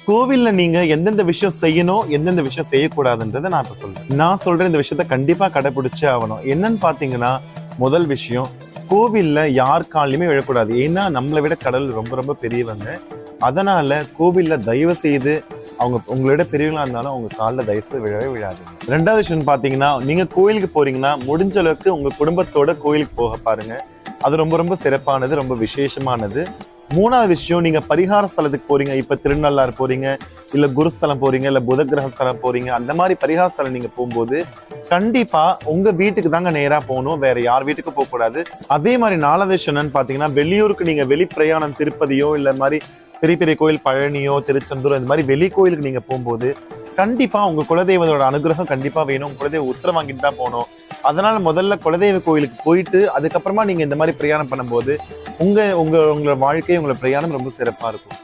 கோவில்ல நீங்க எந்தெந்த விஷயம் செய்யணும், எந்தெந்த விஷயம் செய்யக்கூடாதுன்றதை நான் இப்ப சொல்றேன். நான் சொல்ற இந்த விஷயத்த கண்டிப்பா கடைபிடிச்சே ஆகணும். என்னன்னு பாத்தீங்கன்னா, முதல் விஷயம், கோவில்ல யார் காலையுமே விழக்கூடாது. ஏன்னா நம்மளை விட கடவுள் ரொம்ப ரொம்ப பெரியவங்க. அதனால கோவில்ல தயவு செய்து அவங்க உங்களோட பெரியவங்களா இருந்தாலும் அவங்க காலில் தயவு செய்து விழவே விழாதுங்க. ரெண்டாவது விஷயம் பாத்தீங்கன்னா, நீங்க கோயிலுக்கு போறீங்கன்னா முடிஞ்ச அளவுக்கு உங்க குடும்பத்தோட கோயிலுக்கு போக பாருங்க. அது ரொம்ப ரொம்ப சிறப்பானது, ரொம்ப விசேஷமானது. மூணாவது விஷயம், நீங்க பரிகார ஸ்தலத்துக்கு போறீங்க, இப்ப திருநள்ளாறு போறீங்க, இல்ல குருஸ்தலம் போறீங்க, இல்ல புத கிரகஸ்தலம் போறீங்க, அந்த மாதிரி பரிகார ஸ்தலம் நீங்க போகும்போது கண்டிப்பா உங்க வீட்டுக்கு தாங்க நேரா போகணும், வேற யார் வீட்டுக்கும் போக கூடாது. அதே மாதிரி நாலாவது விஷயம் என்னன்னு பாத்தீங்கன்னா, வெளியூருக்கு நீங்க வெளி பிரயாணம் திருப்பதியோ இல்ல மாதிரி பெரிய பெரிய கோயில் பழனியோ திருச்செந்தூர் இந்த மாதிரி வெளி கோயிலுக்கு நீங்க போகும்போது கண்டிப்பா உங்க குலதெய்வத்தோட அனுகிரகம் கண்டிப்பா வேணும். குலதெய்வ உத்தரவு வாங்கிட்டு தான் போகணும். அதனால முதல்ல குலதெய்வ கோயிலுக்கு போயிட்டு அதுக்கப்புறமா நீங்க இந்த மாதிரி பிரயாணம் பண்ணும்போது உங்களோட வாழ்க்கை, உங்களோட பிரயாணம் ரொம்ப சிறப்பா இருக்கும்.